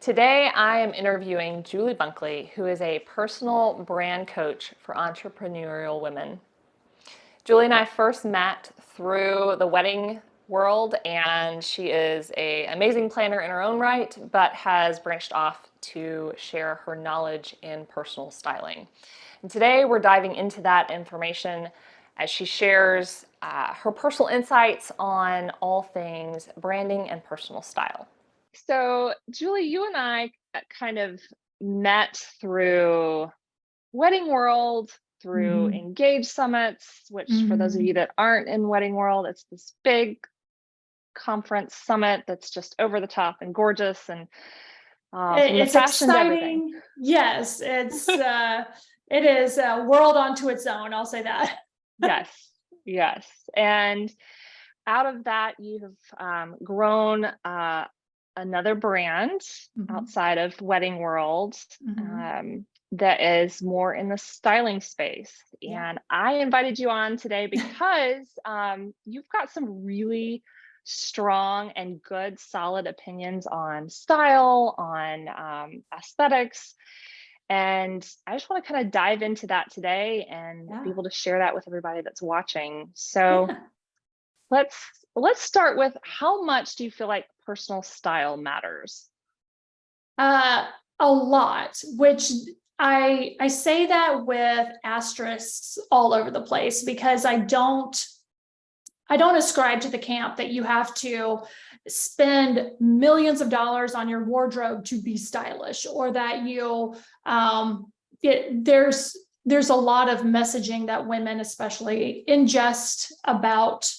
Today, I am interviewing Julie Bunkley, who is a personal brand coach for entrepreneurial women. Julie and I first met through the wedding world, and she is an amazing planner in her own right, but has branched off to share her knowledge in personal styling. And today, we're diving into that information as she shares her personal insights on all things branding and personal style. So, Julie, you and I kind of met through wedding world, through Mhm. engage summits, which for those of you Mhm. that aren't in wedding world, it's this big conference summit that's just over the top and gorgeous, and from the It's fashion to everything. exciting. Yes, it is a world unto its own. I'll say that. Yes, yes. And out of that, you've grown another brand Mhm. outside of wedding world Mhm. that is more in the styling space. Yeah. And I invited you on today because you've got some really strong and good, solid opinions on style, on aesthetics. And I just want to kind of dive into that today and be Yeah. able to share that with everybody that's watching. So Yeah. let's let's start with, how much do you feel like personal style matters? Uh, a lot, which I say that with asterisks all over the place because I don't ascribe to the camp that you have to spend millions of dollars on your wardrobe to be stylish, or that there's a lot of messaging that women especially ingest about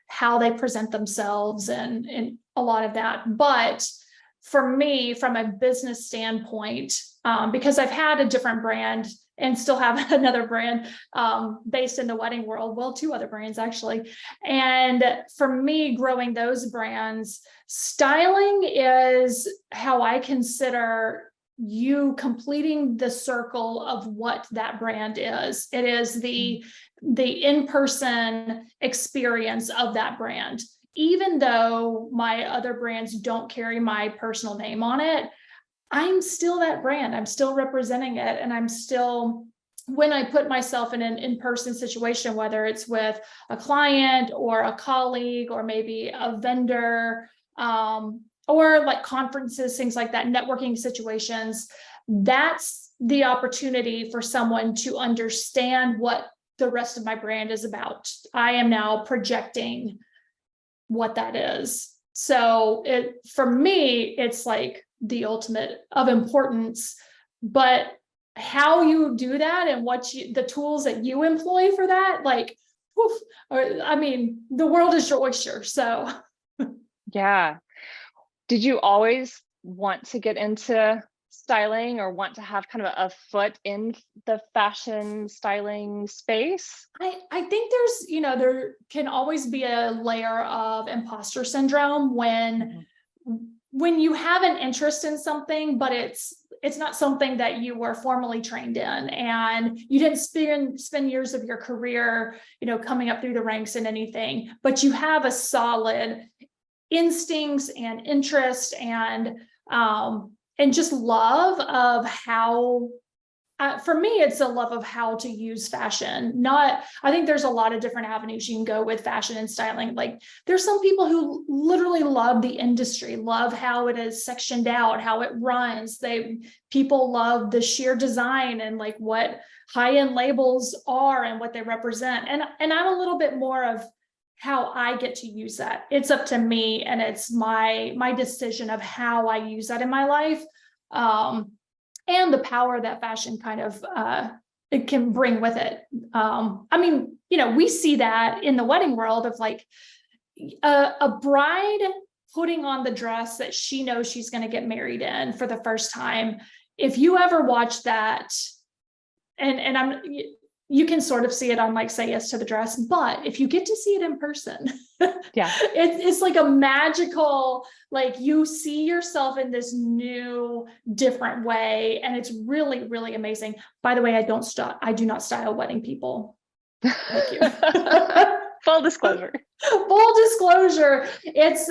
how they present themselves and a lot of that. But for me, from a business standpoint, because I've had a different brand and still have another brand based in the wedding world, well, two other brands actually. And for me, growing those brands, styling is how I consider you completing the circle of what that brand is. It is the in-person experience of that brand. Even though my other brands don't carry my personal name on it, I'm still that brand. I'm still representing it. And I'm still, when I put myself in an in-person situation, whether it's with a client or a colleague or maybe a vendor, or like conferences, things like that, networking situations, that's the opportunity for someone to understand what the rest of my brand is about. I am now projecting what that is. So for me, it's like the ultimate of importance, but how you do that and the tools that you employ for that, like, I mean, the world is your oyster. So Yeah. Did you always want to get into styling, or want to have kind of a foot in the fashion styling space? I think there can always be a layer of imposter syndrome when you have an interest in something, but it's not something that you were formally trained in, and you didn't spend years of your career, coming up through the ranks in anything, but you have a solid instincts and interest and just love of how. For me, it's a love of how to use fashion. I think there's a lot of different avenues you can go with fashion and styling. Like, there's some people who literally love the industry, love how it is sectioned out, how it runs. People love the sheer design and like what high-end labels are and what they represent. And I'm a little bit more of how I get to use that. It's up to me, and it's my decision of how I use that in my life. And the power that fashion kind of it can bring with it. I mean, we see that in the wedding world of like a bride putting on the dress that she knows she's going to get married in for the first time. If you ever watch that, and you can sort of see it on like Say Yes to the Dress, but if you get to see it in person, Yeah. it's like a magical, like you see yourself in this new, different way, and it's really, really amazing. By the way, I do not style wedding people. Thank you. Full disclosure. Full disclosure. It's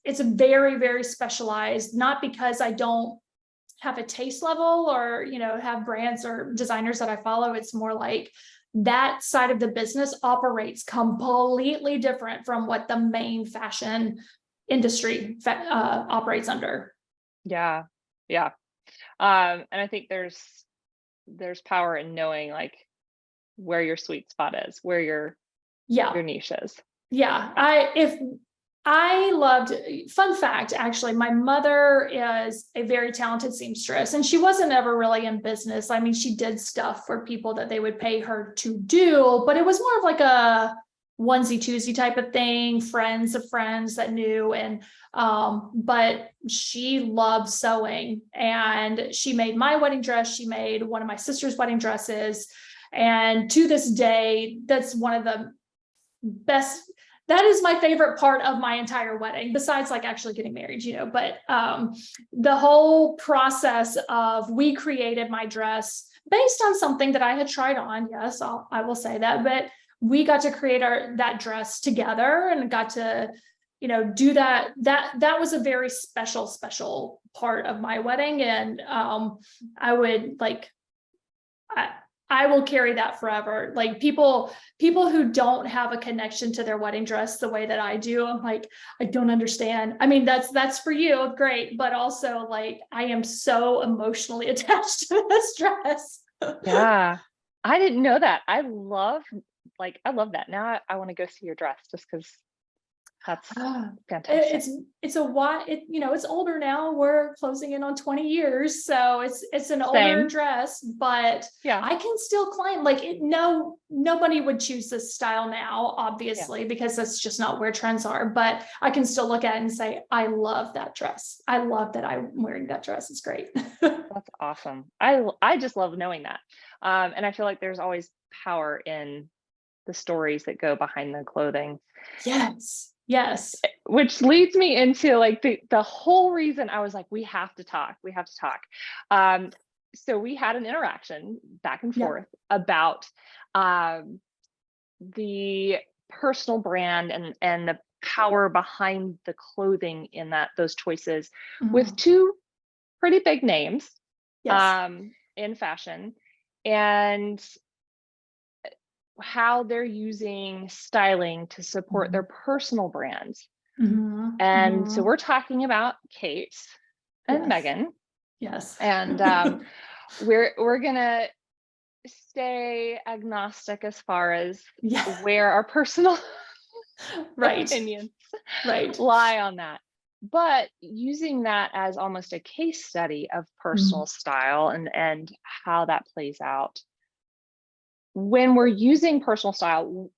it's very, very specialized, not because I don't have a taste level or, have brands or designers that I follow. It's more like that side of the business operates completely different from what the main fashion industry operates under. Yeah. Yeah. And I think there's power in knowing like where your sweet spot is, where your niche is. Yeah. Fun fact, actually, my mother is a very talented seamstress, and she wasn't ever really in business. I mean, she did stuff for people that they would pay her to do, but it was more of like a onesie twosie type of thing, friends of friends that knew. And but she loved sewing, and she made my wedding dress. She made one of my sister's wedding dresses. And to this day, that's one of the best. That is my favorite part of my entire wedding, besides like actually getting married, but the whole process of, we created my dress based on something that I had tried on. Yes, I will say that, but we got to create that dress together and got to, do that. That was a very special part of my wedding. And I would like, I will carry that forever. Like people who don't have a connection to their wedding dress the way that I do, I'm like, I don't understand. I mean, that's for you, great, but also like I am so emotionally attached to this dress. Yeah, I didn't know that. I love that. Now I want to go see your dress just because that's fantastic. It's older now. We're closing in on 20 years. So it's an older dress, but yeah, I can still claim like it. No, nobody would choose this style now, obviously, because that's just not where trends are, but I can still look at it and say, I love that dress. I love that I'm wearing that dress. It's great. That's awesome. I just love knowing that. And I feel like there's always power in the stories that go behind the clothing. Yes. Which leads me into like the whole reason I was like, we have to talk. So we had an interaction back and forth about the personal brand and the power behind the clothing in those choices with two pretty big names in fashion, and how they're using styling to support their personal brands. And so we're talking about Kate and Meghan. Yes. And we're gonna stay agnostic as far as where our personal opinions lie on that. But using that as almost a case study of personal style and how that plays out. When we're using personal style,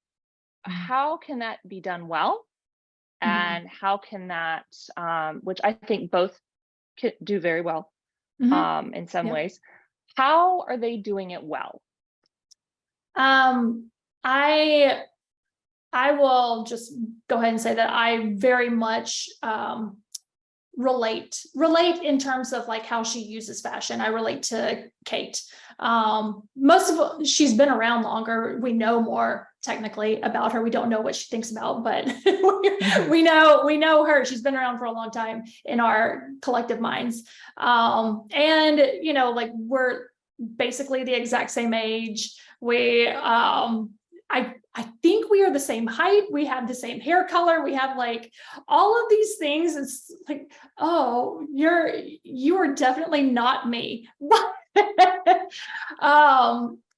how can that be done well? And how can that, which I think both can do very well in some ways, how are they doing it well? I will just go ahead and say that I very much relate in terms of like how she uses fashion. I relate to Kate. She's been around longer. We know more technically about her. We don't know what she thinks about, but we know her. She's been around for a long time in our collective minds. And like we're basically the exact same age. I think we are the same height. We have the same hair color. We have like all of these things. It's like, oh, you are definitely not me.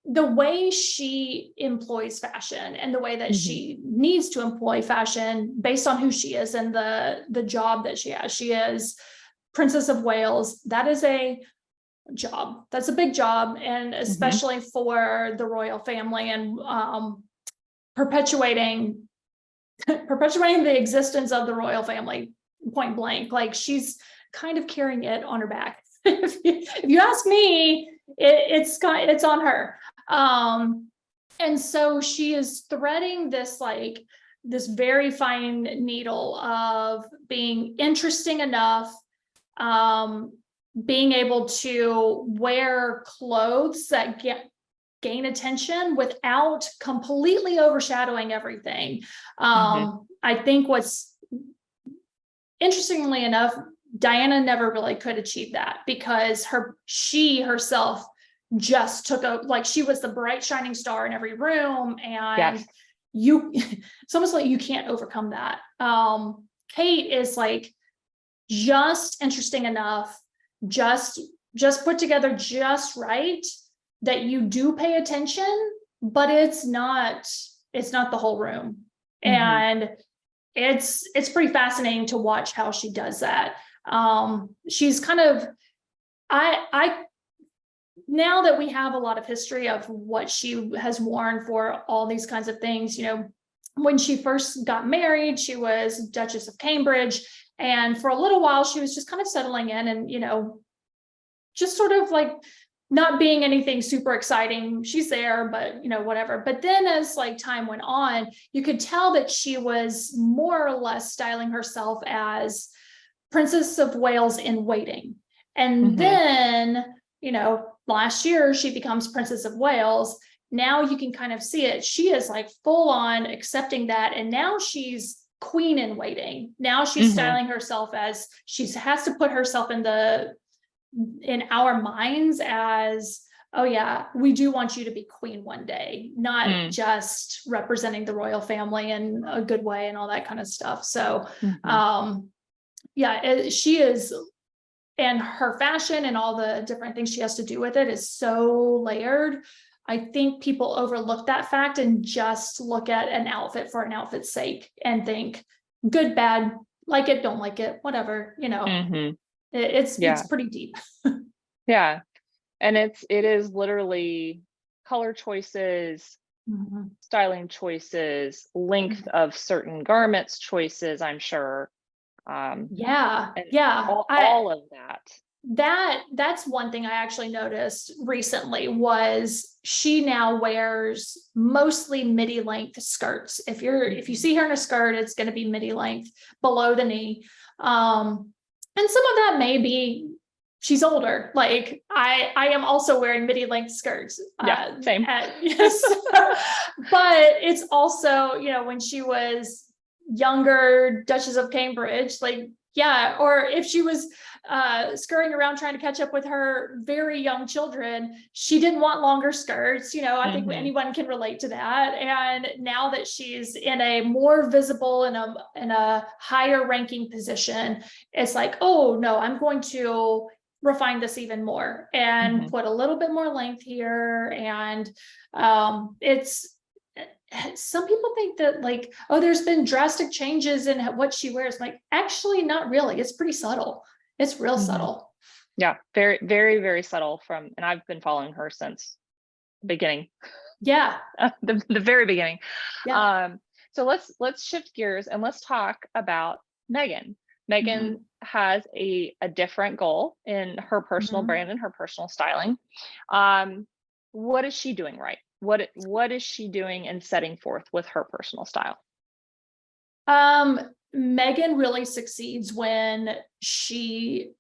The way she employs fashion and the way that she needs to employ fashion based on who she is and the job that she has. She is Princess of Wales. That is a job. That's a big job. And especially for the royal family and perpetuating the existence of the royal family, point blank. Like she's kind of carrying it on her back. If you ask me, it's on her. And so she is threading this very fine needle of being interesting enough, being able to wear clothes that gain attention without completely overshadowing everything. I think what's interestingly enough, Diana never really could achieve that because she herself just took a, like, she was the bright shining star in every room, and Yes. it's almost like you can't overcome that. Kate is like just interesting enough, just put together just right, that you do pay attention, but it's not the whole room. And it's pretty fascinating to watch how she does that. She's kind of, I now that we have a lot of history of what she has worn for all these kinds of things, you know, when she first got married, she was Duchess of Cambridge, and for a little while she was just kind of settling in and, you know, just sort of like not being anything super exciting. She's there, but you know, whatever. But then as like time went on, you could tell that she was more or less styling herself as Princess of Wales in waiting. And then, you know, last year she becomes Princess of Wales. Now you can kind of see it. She is like full on accepting that. And now she's queen in waiting. Now she's styling herself as, she has to put herself in our minds as, oh yeah, we do want you to be queen one day, not just representing the royal family in a good way and all that kind of stuff. So yeah, she is, and her fashion and all the different things she has to do with it is so layered. I think people overlook that fact and just look at an outfit for an outfit's sake and think good, bad, like it, don't like it, whatever, you know. It's pretty deep. Yeah. And it is literally color choices, styling choices, length of certain garments choices, I'm sure. Yeah. All of that. That's one thing I actually noticed recently was she now wears mostly midi length skirts. If you see her in a skirt, it's going to be midi length below the knee. And some of that may be she's older. Like I am also wearing midi length skirts. Yeah, same. Yes. But it's also, you know, when she was younger, Duchess of Cambridge, like, yeah, or if she was scurrying around trying to catch up with her very young children, she didn't want longer skirts. You know, I think anyone can relate to that. And now that she's in a more visible and in a higher ranking position, it's like, oh no, I'm going to refine this even more and put a little bit more length here. And it's, some people think that like, oh, there's been drastic changes in what she wears. Like, actually, not really. It's pretty subtle. It's real subtle. Yeah, very, very, very subtle and I've been following her since the beginning. Yeah. the very beginning. Yeah. So let's shift gears and let's talk about Meghan. Meghan has a different goal in her personal brand and her personal styling. What is she doing right? What is she doing and setting forth with her personal style? Meghan really succeeds when she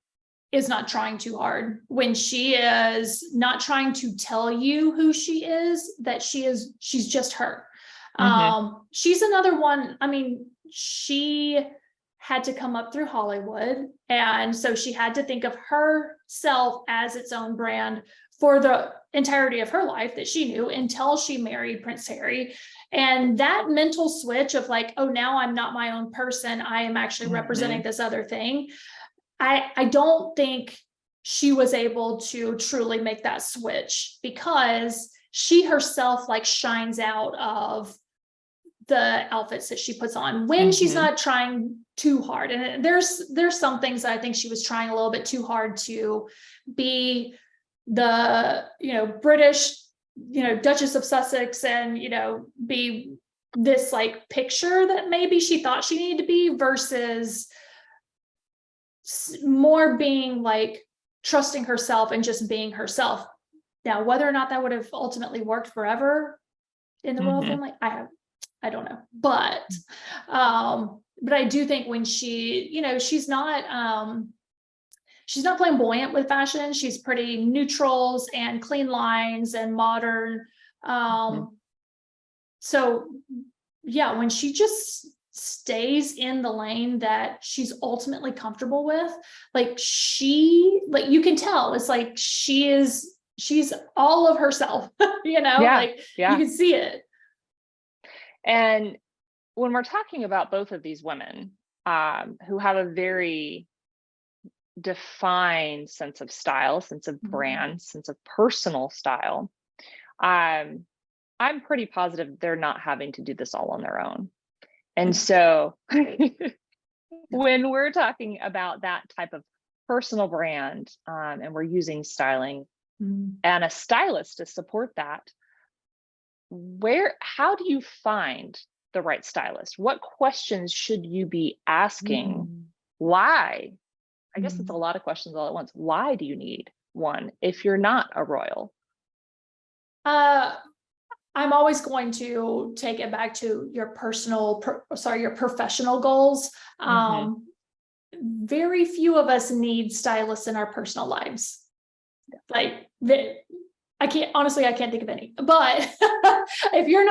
is not trying too hard, when she is not trying to tell you who she is, that she's just her. She's another one. I mean, she had to come up through Hollywood, and so she had to think of herself as its own brand for the entirety of her life that she knew until she married Prince Harry. And that mental switch of like, oh, now I'm not my own person, I am actually representing this other thing. I don't think she was able to truly make that switch, because she herself like shines out of the outfits that she puts on when she's not trying too hard. And there's some things that I think she was trying a little bit too hard to be the, you know, British, you know, Duchess of Sussex, and, you know, be this like picture that maybe she thought she needed to be, versus more being like trusting herself and just being herself. Now, whether or not that would have ultimately worked forever in the royal family, I don't know. But I do think when she, you know, she's not flamboyant with fashion. She's pretty neutrals and clean lines and modern. So yeah, when she just stays in the lane that she's ultimately comfortable with, like you can tell it's like she's all of herself, like you can see it. And when we're talking about both of these women, who have a very defined sense of style, sense of brand, sense of personal style, I'm pretty positive they're not having to do this all on their own. And so when we're talking about that type of personal brand, and we're using styling and a stylist to support that, how do you find the right stylist? What questions should you be asking? Why? I guess it's a lot of questions all at once. Why do you need one if you're not a royal? I'm always going to take it back to your your professional goals. Very few of us need stylists in our personal lives. Like I can't think of any, but if you're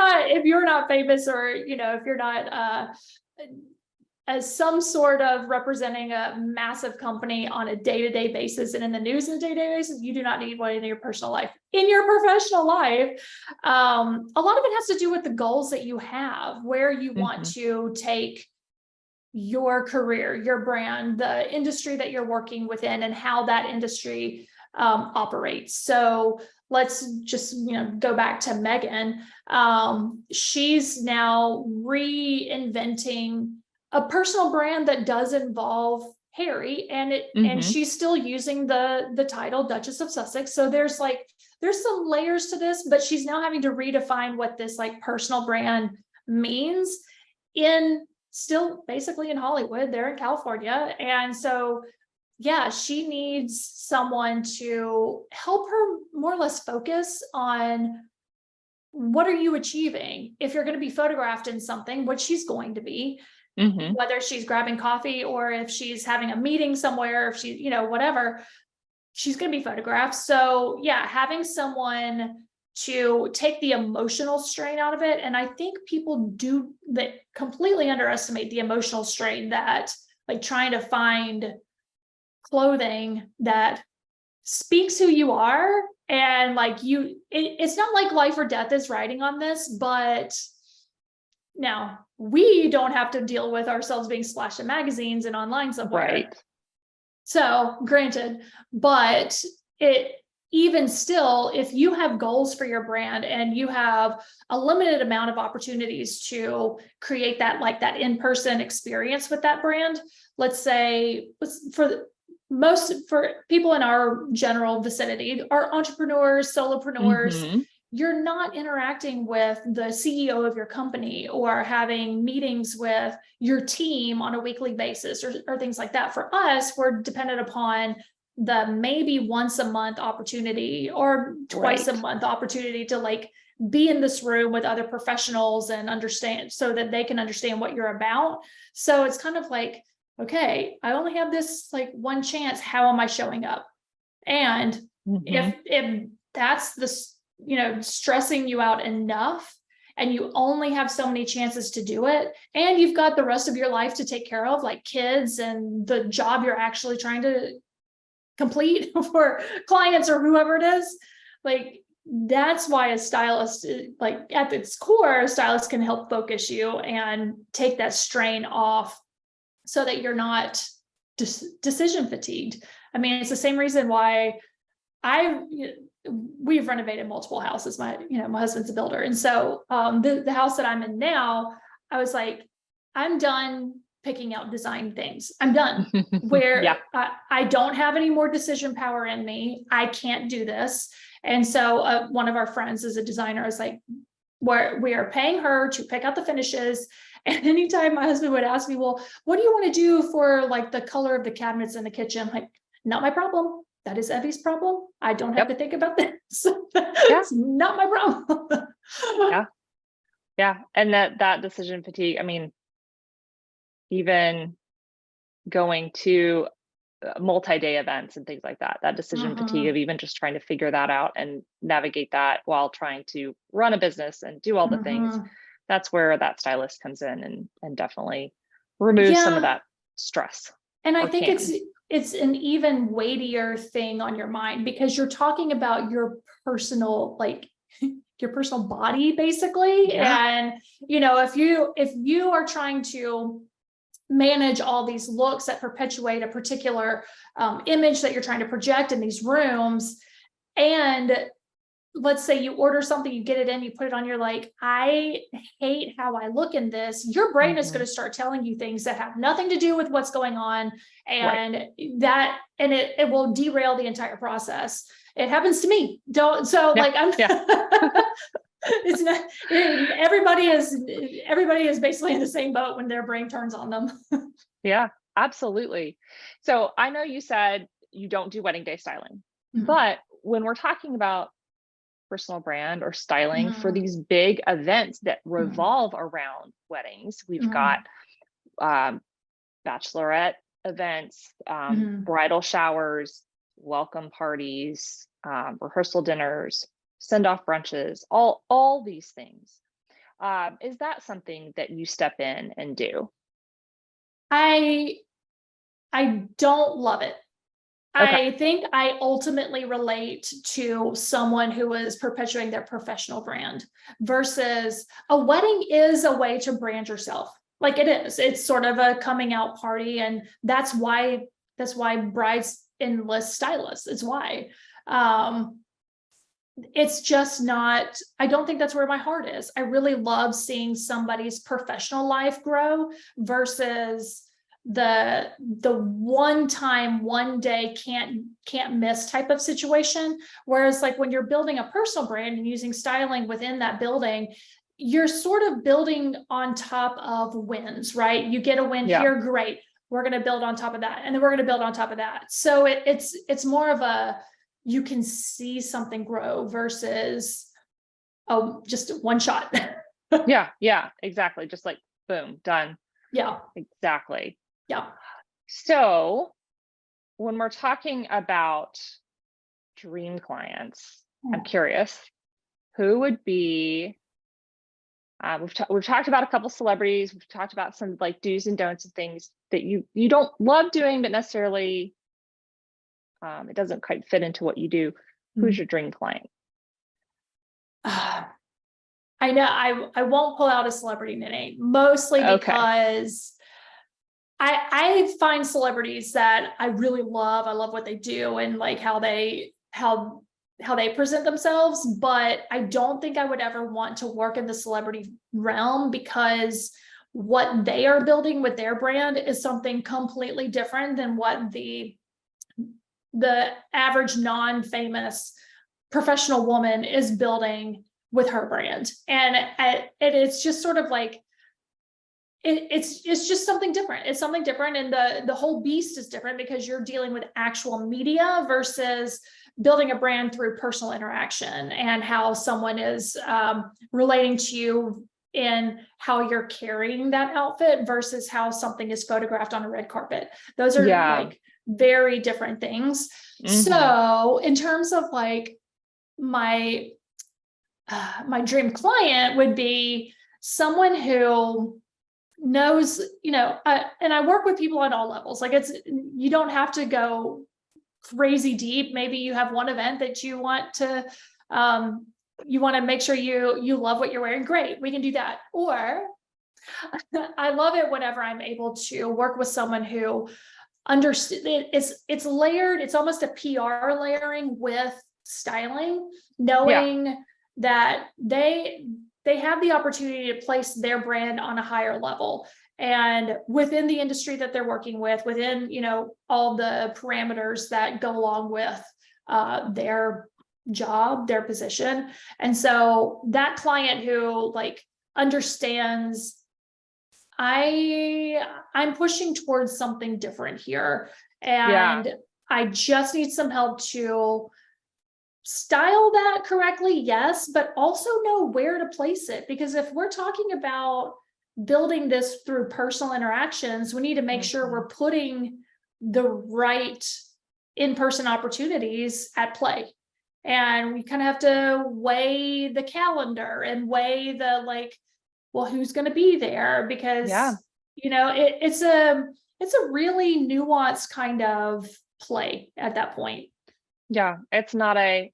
not famous, or, if you're not, as some sort of representing a massive company on a day-to-day basis and in the news on a day-to-day basis, you do not need one in your personal life. In your professional life, a lot of it has to do with the goals that you have, where you want to take your career, your brand, the industry that you're working within, and how that industry operates. So let's just go back to Meghan. She's now reinventing a personal brand that does involve Harry, and she's still using the title Duchess of Sussex. So there's some layers to this, but she's now having to redefine what this personal brand means still basically in Hollywood. They're in California. And so, yeah, she needs someone to help her more or less focus on what are you achieving. If you're going to be photographed in something, which she's going to be, whether she's grabbing coffee or if she's having a meeting somewhere, if she, whatever, she's going to be photographed. So yeah, having someone to take the emotional strain out of it. And I think people do that completely underestimate the emotional strain that trying to find clothing that speaks who you are. And it's not like life or death is riding on this, but now we don't have to deal with ourselves being splashed in magazines and online somewhere. Right. So granted, but even still, if you have goals for your brand and you have a limited amount of opportunities to create that in-person experience with that brand, let's say for people in our general vicinity, are entrepreneurs, solopreneurs, you're not interacting with the CEO of your company or having meetings with your team on a weekly basis or things like that. For us, we're dependent upon the maybe once a month opportunity or twice a month opportunity to be in this room with other professionals and understand, so that they can understand what you're about. So it's kind of okay, I only have this one chance. How am I showing up? And if that's stressing you out enough, and you only have so many chances to do it, and you've got the rest of your life to take care of, like kids and the job you're actually trying to complete for clients or whoever it is, that's why a stylist, at its core, a stylist can help focus you and take that strain off so that you're not decision fatigued. I mean, it's the same reason why we've renovated multiple houses. My husband's a builder. And so the house that I'm in now, I was I'm done picking out design things. I'm done. Where I don't have any more decision power in me. I can't do this. And so one of our friends is a designer. Is we are paying her to pick out the finishes. And anytime my husband would ask me, well, what do you want to do for the color of the cabinets in the kitchen? I'm not my problem. That is Evie's problem. I don't have to think about this. It's not my problem. Yeah. And that decision fatigue, I mean, even going to multi-day events and things like that decision fatigue of even just trying to figure that out and navigate that while trying to run a business and do all the things, that's where that stylist comes in and definitely remove some of Yeah. that stress. And I Or think can. it's an even weightier thing on your mind because you're talking about your personal, like your personal body basically. Yeah. And, if you are trying to manage all these looks that perpetuate a particular image that you're trying to project in these rooms, and let's say you order something, you get it in, you put it on, you're like, I hate how I look in this. Your brain is going to start telling you things that have nothing to do with what's going on. And it will derail the entire process. It happens to me. I'm, it's not, everybody is basically in the same boat when their brain turns on them. Yeah, absolutely. So I know you said you don't do wedding day styling, but when we're talking about personal brand or styling for these big events that revolve around weddings, we've got bachelorette events, bridal showers, welcome parties, rehearsal dinners, send-off brunches, all these things. Is that something that you step in and do? I don't love it. Okay. I think I ultimately relate to someone who is perpetuating their professional brand versus a wedding is a way to brand yourself. Like it is. It's sort of a coming out party. And that's why brides enlist stylists. It's why. It's just not, I don't think that's where my heart is. I really love seeing somebody's professional life grow versus the one time, one day can't miss type of situation. Whereas like when you're building a personal brand and using styling within that building, you're sort of building on top of wins, right? You get a win here, great. We're going to build on top of that. And then we're going to build on top of that. So it's more of a, you can see something grow versus, just one shot. Yeah, exactly. Just like, boom, done. Yeah. Exactly. Yeah. So when we're talking about dream clients, I'm curious, who would be, we've talked about a couple celebrities, we've talked about some like do's and don'ts and things that you don't love doing, but necessarily it doesn't quite fit into what you do. Who's your dream client? I know I won't pull out a celebrity name, mostly because I find celebrities that I really love. I love what they do and like how they present themselves, but I don't think I would ever want to work in the celebrity realm because what they are building with their brand is something completely different than what the average non-famous professional woman is building with her brand. And it's just sort of like, it's just something different. It's something different. And the whole beast is different because you're dealing with actual media versus building a brand through personal interaction and how someone is relating to you in how you're carrying that outfit versus how something is photographed on a red carpet. Those are like very different things. So in terms of like my dream client would be someone who knows, and I work with people on all levels. Like you don't have to go crazy deep. Maybe you have one event that you want to make sure you love what you're wearing. Great, we can do that. Or I love it whenever I'm able to work with someone who understand it's layered. It's almost a PR layering with styling, knowing that they have the opportunity to place their brand on a higher level and within the industry that they're working with, within, all the parameters that go along with their job, their position. And so that client who like understands I'm pushing towards something different here. And I just need some help to style that correctly, yes, but also know where to place it. Because if we're talking about building this through personal interactions, we need to make sure we're putting the right in-person opportunities at play. And we kind of have to weigh the calendar and weigh the like, well, who's going to be there? Because it's a really nuanced kind of play at that point. Yeah. It's not a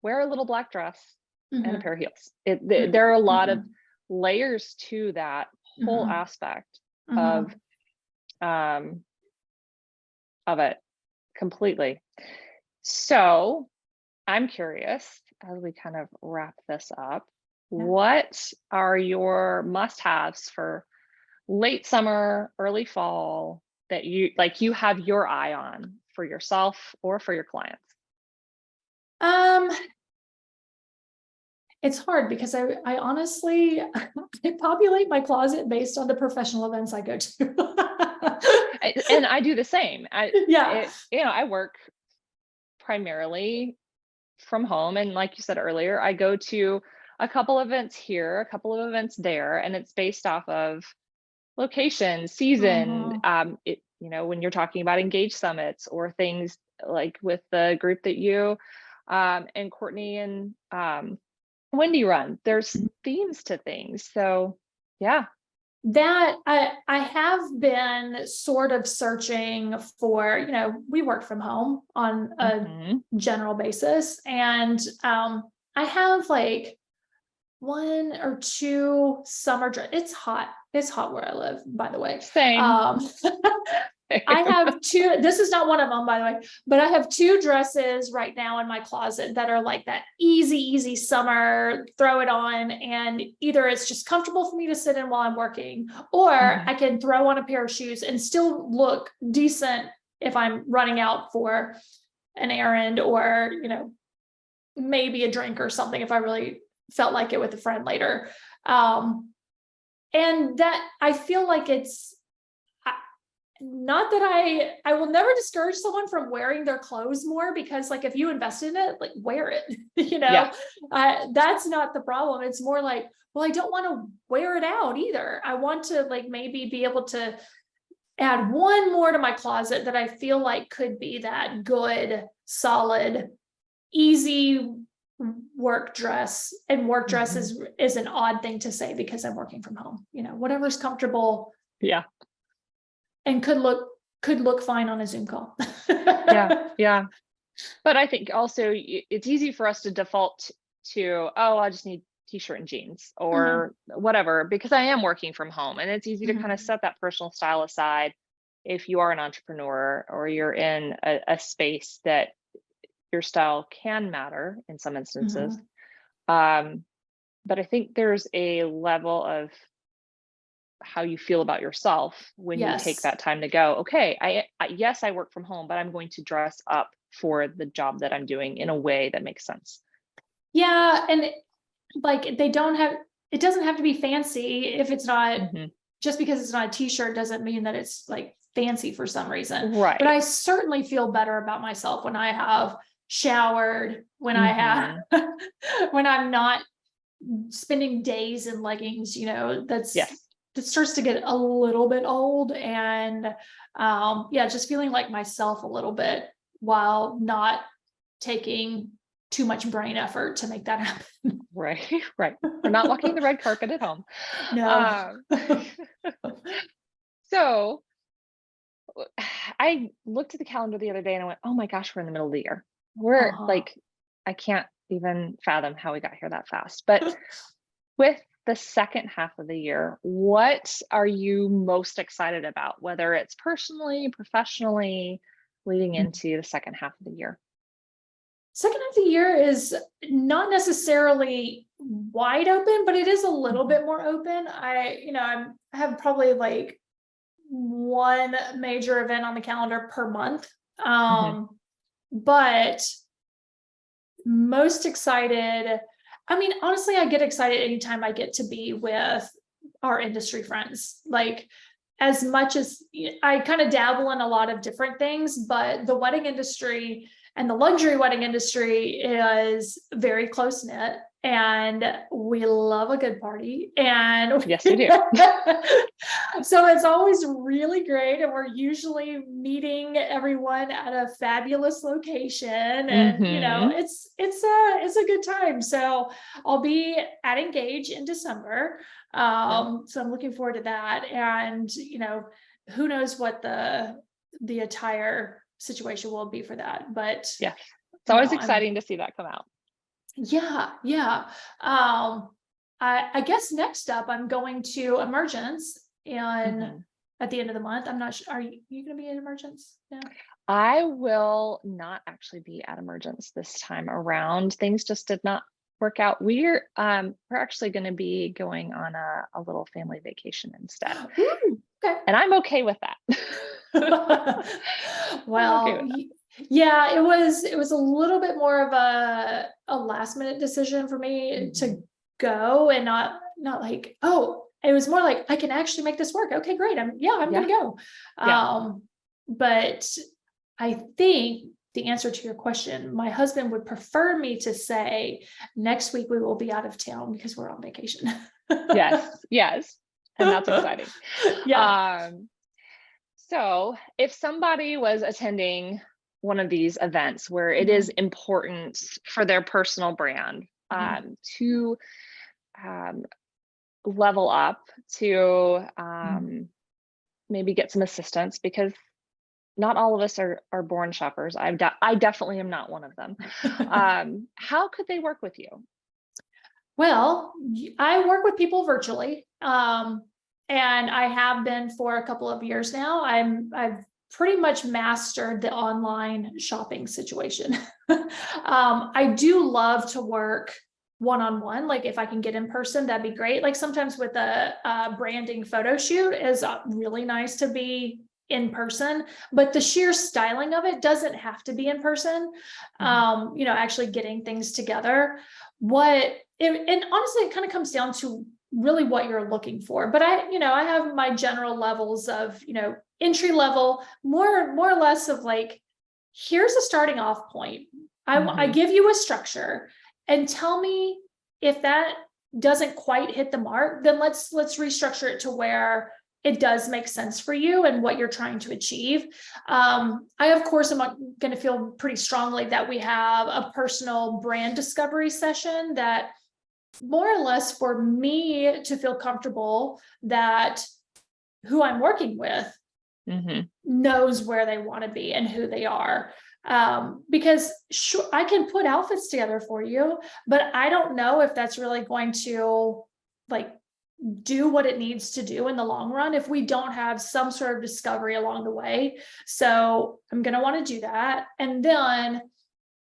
wear a little black dress and a Mhm. pair of heels. There are a lot of Mhm. layers to that whole Mhm. aspect of, Mhm. um, of it completely. So I'm curious as we kind of wrap this up, Yeah. what are your must-haves for late summer, early fall that you have your eye on for yourself or for your clients? Um, it's hard because I honestly I populate my closet based on the professional events I go to. And I do the same. Yeah. I work primarily from home, and like you said earlier, I go to a couple events here, a couple of events there, and it's based off of location, season. Mhm. When you're talking about engaged summits or things like with the group that you and Courtney and Wendy run, there's themes to things. So yeah. That I have been sort of searching for, we work from home on a Hmm. general basis. And I have like one or two summer dress. It's hot. It's hot where I live, by the way. Same. I have two, this is not one of them, by the way, but I have two dresses right now in my closet that are like that easy summer, throw it on. And either it's just comfortable for me to sit in while I'm working, or Mhm. I can throw on a pair of shoes and still look decent if I'm running out for an errand or, maybe a drink or something if I really felt like it with a friend later. And that I feel like it's not that I will never discourage someone from wearing their clothes more, because like if you invest in it, like wear it. Yeah. That's not the problem. It's more like, well, I don't want to wear it out either. I want to like maybe be able to add one more to my closet that I feel like could be that good, solid, easy work dress. And work dress Mhm. is an odd thing to say because I'm working from home. Whatever's comfortable Yeah. and could look fine on a Zoom call. Yeah. Yeah. But I think also it's easy for us to default to, oh, I just need t-shirt and jeans Mhm, or whatever, because I am working from home, and it's easy to kind of mhm, set that personal style aside if you are an entrepreneur or you're in a space that your style can matter in some instances. mhm. Um, but I think there's a level of how you feel about yourself when you take Yes. that time to go, okay, yes, I work from home, but I'm going to dress up for the job that I'm doing in a way that makes sense. Yeah, and like it doesn't have to be fancy if it's not, Hmm. just because it's not a t-shirt doesn't mean that it's like fancy for some reason. But Right. I certainly feel better about myself when I have showered, when I have Hmm. when I'm not spending days in leggings, Yes. that starts to get a little bit old. And yeah, just feeling like myself a little bit while not taking too much brain effort to make that happen. Right. Right. We're not walking the red carpet at home. No. Um, so I looked at the calendar the other day and I went, oh my gosh, we're in the middle of the year. We're Uh-huh. like, I can't even fathom how we got here that fast. But with the second half of the year, what are you most excited about, whether it's personally, professionally, leading into the second half of the year? Second half of the year is not necessarily wide open, but it is a little Mhm. bit more open. I have probably like one major event on the calendar per month. Mhm. But most excited, I mean, honestly, I get excited anytime I get to be with our industry friends. Like, as much as I kind of dabble in a lot of different things, but the wedding industry and the luxury wedding industry is very close knit. and we love a good party. And Yes, we do. so it's always really great. And we're usually meeting everyone at a fabulous location. And, it's a good time. So I'll be at Engage in December. So I'm looking forward to that. And, who knows what the attire situation will be for that. But yeah, it's always exciting to see that come out. Yeah. I guess next up I'm going to Emergence and at the end of the month. I'm not sure. Are you going to be at Emergence? Yeah. I will not actually be at Emergence this time around. Things just did not work out. We're actually going to be going on a little family vacation instead. Ooh, okay. And I'm okay with that. Well, yeah, it was a little bit more of a last minute decision for me to go, and not like, oh, it was more like, I can actually make this work. Okay, great. I'm gonna go. But I think the answer to your question, my husband would prefer me to say next week we will be out of town because we're on vacation. Yes. And that's exciting. Yeah. So if somebody was attending one of these events where it is important for their personal brand to level up, to maybe get some assistance, because not all of us are born shoppers. I definitely am not one of them. How could they work with you? Well, I work with people virtually, and I have been for a couple of years now. I've pretty much mastered the online shopping situation. I do love to work one-on-one. Like if I can get in person, that'd be great. Like sometimes with a branding photo shoot is really nice to be in person, but the sheer styling of it doesn't have to be in person. Actually getting things together. And honestly, it kind of comes down to really what you're looking for. But I have my general levels of, entry level, more or less of like, here's a starting off point. I give you a structure and tell me if that doesn't quite hit the mark, then let's restructure it to where it does make sense for you and what you're trying to achieve. I, of course, am going to feel pretty strongly that we have a personal brand discovery session that more or less for me to feel comfortable that who I'm working with knows where they want to be and who they are. Because sure, I can put outfits together for you, but I don't know if that's really going to like do what it needs to do in the long run if we don't have some sort of discovery along the way. So I'm going to want to do that. And then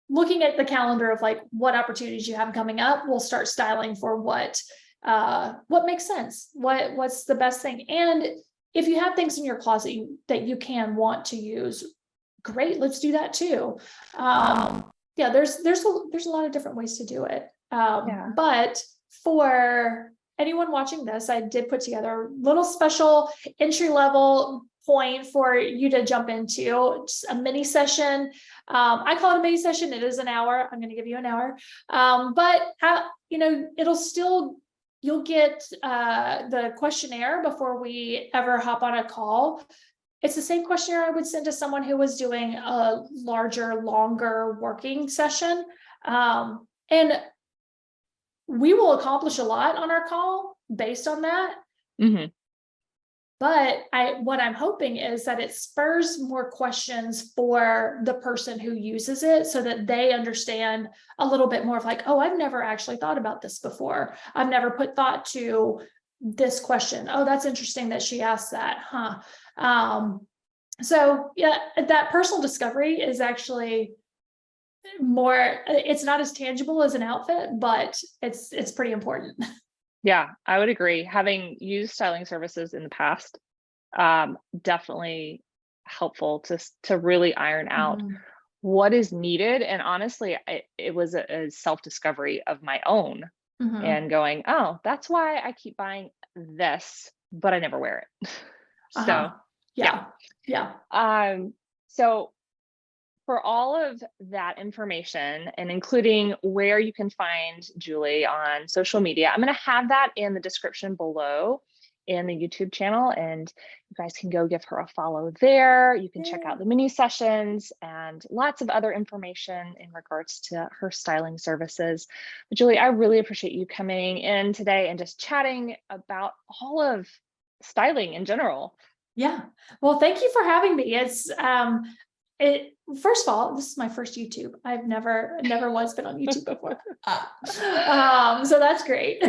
looking at the calendar of like what opportunities you have coming up, we'll start styling for what makes sense, what's the best thing. And if you have things in your closet that you can want to use, great, let's do that too. There's a lot of different ways to do it. But for anyone watching this, I did put together a little special entry level point for you to jump into, just a mini session. I call it a mini session. It is an hour. I'm going to give you an hour. But it'll still, you'll get the questionnaire before we ever hop on a call. It's the same questionnaire I would send to someone who was doing a larger, longer working session. And we will accomplish a lot on our call based on that. But what I'm hoping is that it spurs more questions for the person who uses it so that they understand a little bit more of like, oh, I've never actually thought about this before. I've never put thought to this question. Oh, that's interesting that she asked that, huh? So yeah, that personal discovery is actually more, it's not as tangible as an outfit, but it's pretty important. Yeah, I would agree. Having used styling services in the past, definitely helpful to really iron out what is needed. And honestly, it was a self-discovery of my own and going, oh, that's why I keep buying this, but I never wear it. So Yeah. so for all of that information and including where you can find Julie on social media, I'm going to have that in the description below in the YouTube channel, and you guys can go give her a follow there. You can check out the mini sessions and lots of other information in regards to her styling services. But Julie, I really appreciate you coming in today and just chatting about all of styling in general. Yeah. Well, thank you for having me. It's first of all, this is my first YouTube. I've never once been on YouTube before. So that's great.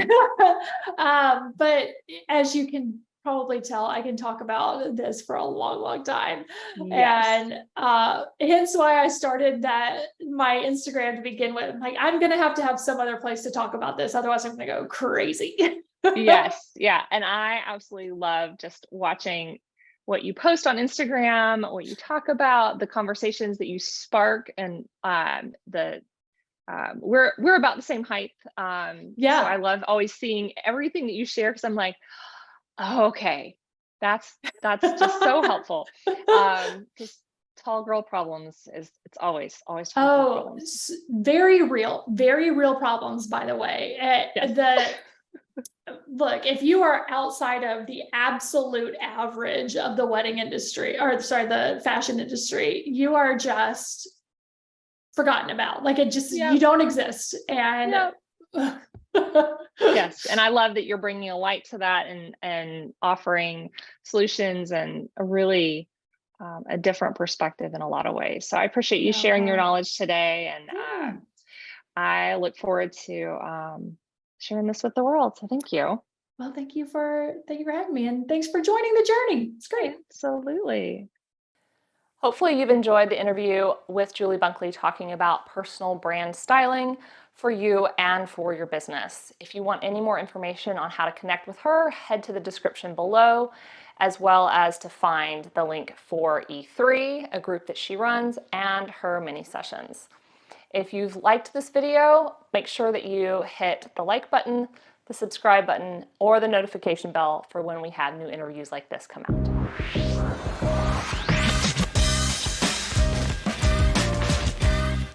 But as you can probably tell, I can talk about this for a long, long time. Yes. And hence why I started my Instagram to begin with. Like, I'm gonna have to have some other place to talk about this, otherwise I'm gonna go crazy. Yes. Yeah. And I absolutely love just watching what you post on Instagram, what you talk about, the conversations that you spark, and we're about the same height. Yeah. So I love always seeing everything that you share, because I'm like, oh, okay, that's just so helpful. Because tall girl problems it's always tall girl problems. Very real problems, by the way. Yes. Look, if you are outside of the absolute average of the wedding industry, or sorry, the fashion industry, you are just forgotten about. Like, it just, you don't exist. And yes, and I love that you're bringing a light to that and offering solutions and a really a different perspective in a lot of ways. So I appreciate you sharing your knowledge today, and I look forward to sharing this with the world. So thank you. Well, thank you for having me, and thanks for joining the journey. It's great. Absolutely. Hopefully you've enjoyed the interview with Julie Bunkley talking about personal brand styling for you and for your business. If you want any more information on how to connect with her, head to the description below, as well as to find the link for E3, a group that she runs, and her mini sessions. If you've liked this video, make sure that you hit the like button, the subscribe button, or the notification bell for when we have new interviews like this come out.